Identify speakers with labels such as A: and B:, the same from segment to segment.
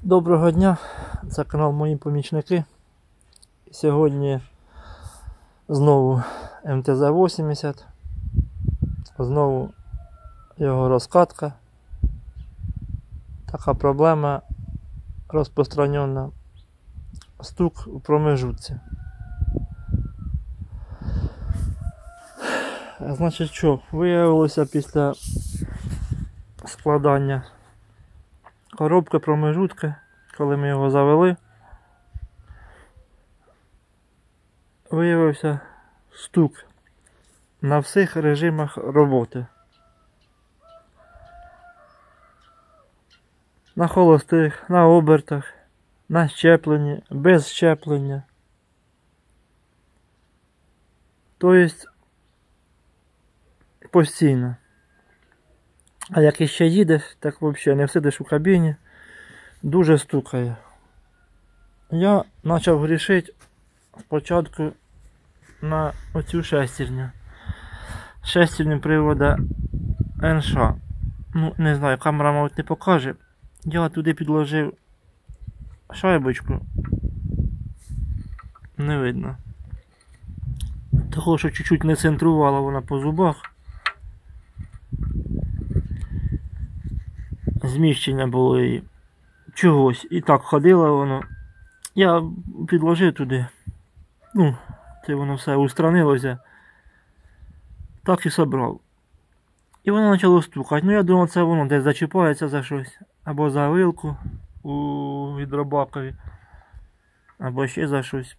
A: Доброго дня, це канал Мої помічники. Сьогодні знову МТЗ-80, знову його розкатка. Така проблема розпространена. Стук у промежутці. Значить що, виявилося після складання коробки промежутки, коли ми його завели, виявився стук на всіх режимах роботи. На холостих, на обертах, на щепленні, без щеплення. Тобто постійно. А як іще їдеш, так взагалі не сидиш у кабіні, дуже стукає. Я почав грішити спочатку на оцю шестерню. Шестерню привода НШ. Ну, не знаю, камера, мабуть, не покаже. Я туди підложив шайбочку. Не видно. Того, що чуть-чуть не центрувала вона по зубах. Зміщення було її чогось. І так ходило воно. Я підложив туди. Ну, це воно все устранилося. Так і собрав. І воно почало стукати. Ну я думав, це воно десь зачіпається за щось. Або за вилку у гідробакові. Або ще за щось.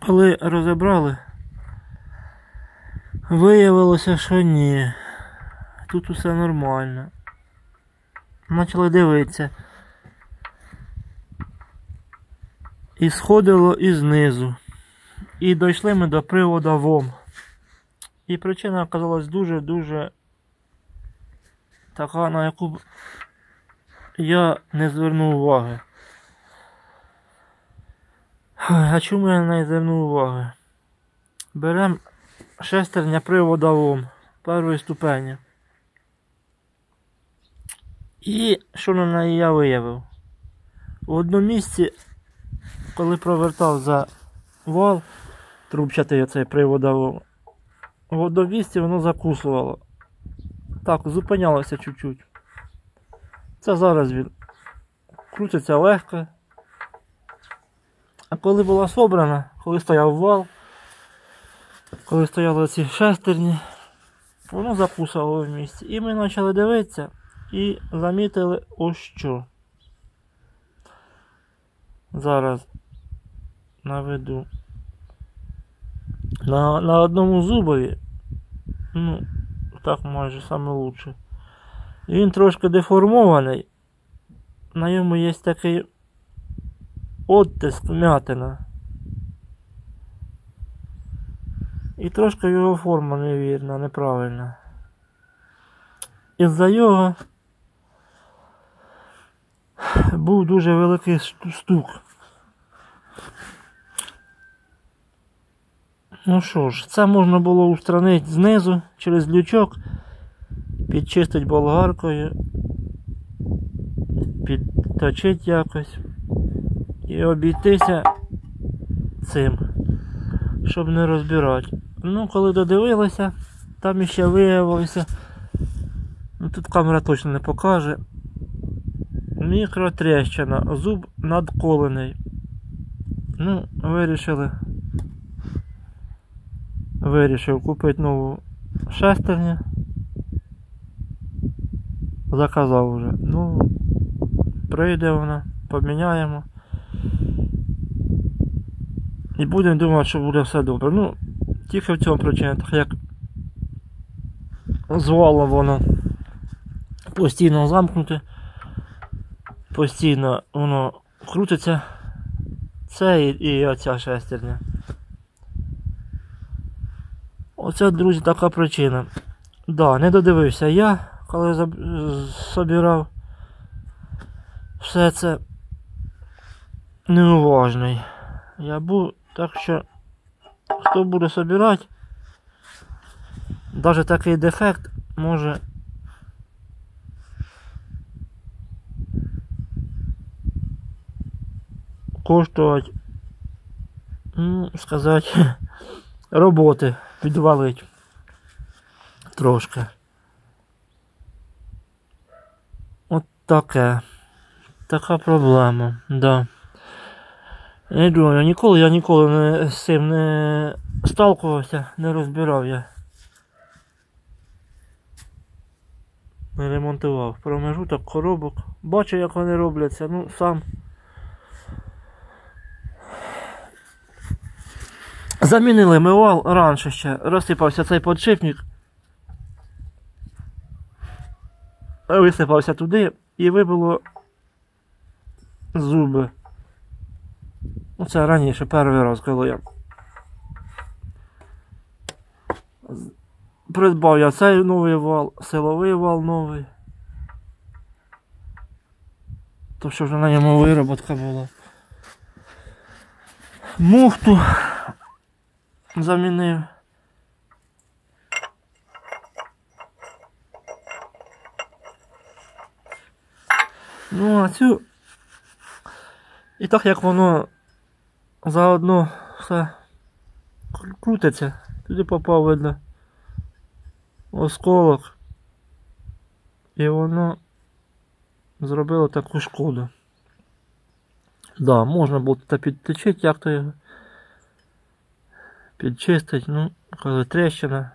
A: Коли розібрали, виявилося, що ні. Тут усе нормально. Почали дивитися. І сходило і знизу. І дійшли ми до приводу ВОМ. І причина оказалась дуже-дуже така, на яку б я не звернув уваги. А чому я не звернув уваги? Беремо шестерня привода ВОМ першої ступені. І що на неї я виявив? В одному місці, коли провертав за вал, трубчатий оцей привода ВОМ, в одному місці воно закусувало. Так, зупинялося чуть-чуть. Це зараз він крутиться легко. А коли була собрана, коли стояв вал, коли стояли ці шестерні, воно закусувало в місці. І ми почали дивитися і замітили ось що. Зараз наведу. На одному зубові, ну, так майже саме лучше. Він трошки деформований. На ньому є такий оттиск, вмятина. І трошки його форма невірна, неправильна. Із-за його був дуже великий стук. Ну що ж, це можна було устранити знизу, через лючок, підчистити болгаркою, підточити якось і обійтися цим, щоб не розбирати. Ну, коли додивилися, там іще виявилося, ну тут камера точно не покаже, мікротріщина, зуб надколений. Ну, вирішив купити нову шестерню. Заказав вже. Ну, прийде вона, поміняємо. І будемо думати, що буде все добре. Ну, тільки в цьому причині, так як з валом воно постійно замкнуте, постійно воно крутиться. Це і оця шестерня. Оце, друзі, така причина. Да, не додивився я, коли собирав. Все це неуважний. Я був, так що, хто буде собирати, навіть такий дефект може коштувати, ну, сказати, роботи підвалить трошки. От таке. Така проблема, да. Не думаю, я ніколи не, з цим не сталкувався, не розбирав я. Не ремонтував. Промежуток коробок. Бачу, як вони робляться, ну сам. Замінили ми вал раніше ще. Розсипався цей подшипник. Висипався туди і вибило зуби. Це раніше, перший раз, коли я придбав я цей новий вал, силовий вал новий. То що вже на ньому вироботка була. Муфту замінив. Ну а цю... І так як воно заодно все крутиться, туди попав, видно, осколок. І воно зробило таку шкоду. Да, можна було тут підточити, як то його підчистити, ну, коли тріщина.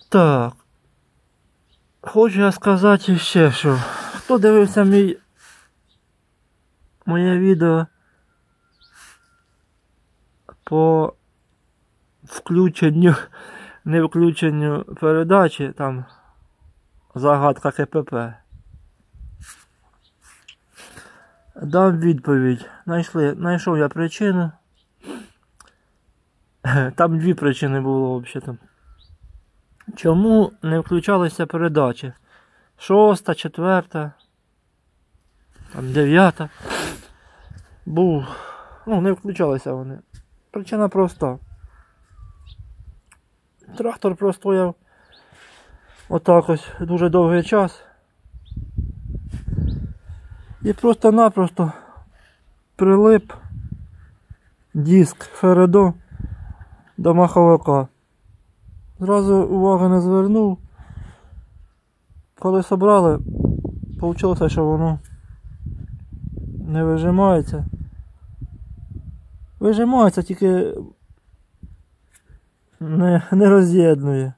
A: Так. Хочу я сказати ще, що хто дивився моє відео по включенню, не включенню передачі, там загадка КПП. Дам відповідь. Знайшов я причину. Там дві причини було взагалі. Чому не включалися передачі? 6, 4, там 9. Не включалися вони. Причина проста. Трактор простояв отак ось дуже довгий час. І просто-напросто прилип диск Фередо до маховика. Зразу уваги не звернув. Коли собрали, вийшло, що воно не вижимається. Вижимається, тільки не роз'єднує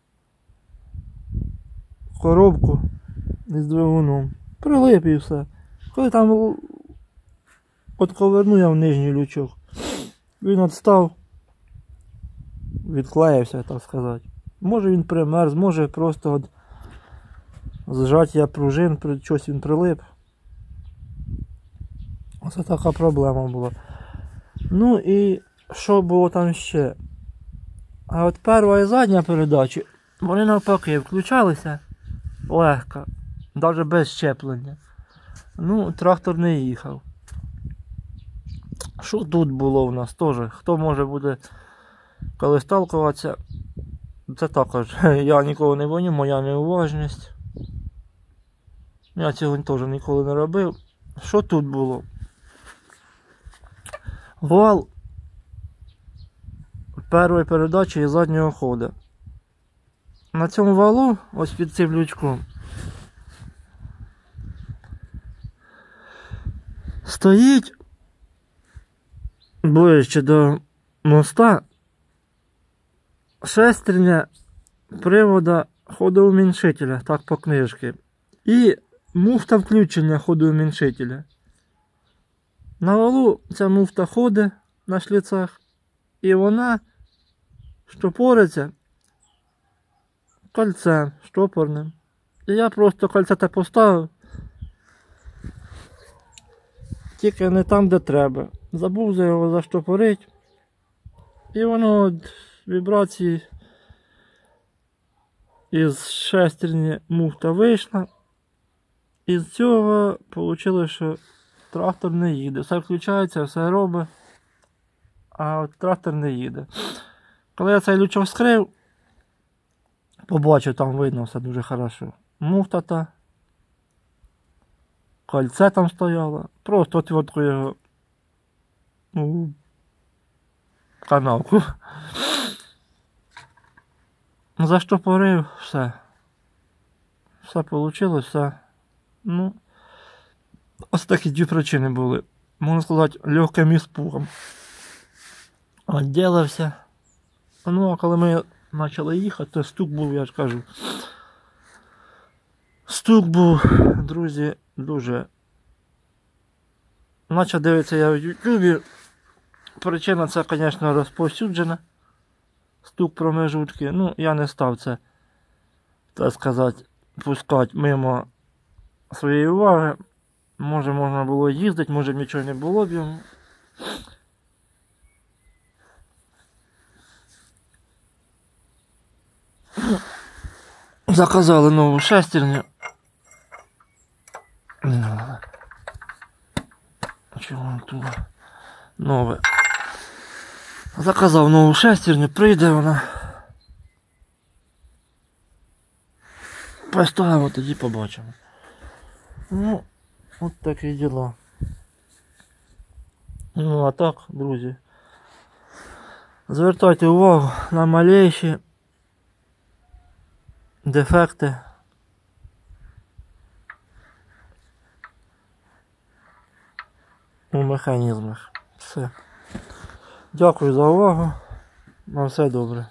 A: коробку із двигуном. Прилип і все. Коли там отковернув я в нижній лючок, він відстав, відклеївся, так сказати. Може він примерз, може просто від зжаття пружин, щось він прилип. Оце така проблема була. Ну і що було там ще? А от перша і задня передачі, вони навпаки включалися легко, навіть без щеплення. Ну, трактор не їхав. Що тут було у нас теж? Хто може буде коли сталкуватися? Це також, я ніколи не виню, моя неуважність. Я цього теж ніколи не робив. Що тут було? Вал першої передачі і заднього ходу. На цьому валу, ось під цим лючком, стоїть ближче до моста шестерня привода ходоуміншителя, так по книжці. І муфта включення ходоуміншителя. На валу ця муфта ходить на шліцах, і вона штопориться кольцем штопорним. І я просто кольце те поставив, тільки не там, де треба. Забув за його заштопорити, і воно від вібрації із шестерні муфта вийшла. І з цього вийшло, що трактор не їде. Все включається, все робить, а от трактор не їде. Коли я цей лючок скрив, побачив, там видно все дуже хорошо. Муфта та кольце там стояло. Просто отвертку його у канавку. Заштопорив, все. Все вийшло, все. Ну, ось такі дві причини були. Можна сказати, легким іспугом. Отділився. Ну, а коли ми почали їхати, то стук був, я ж кажу. Стук був, друзі, дуже. Наче дивиться я в Ютубі. Причина це, звісно, розповсюджена. Стук промежутки. Ну, я не став це, так сказати, пускати мимо своєї уваги. Може можна було їздити, може нічого не було б йому. Заказали нову шестерню. Чого тут? Нове. Заказав нову шестерню, прийде вона. Поставимо, тоді побачимо. Ну, от такі діла. Ну, а так, друзі. Звертайте увагу на малейші дефекти. У механізмах. Все. Дякую за увагу. На все добре.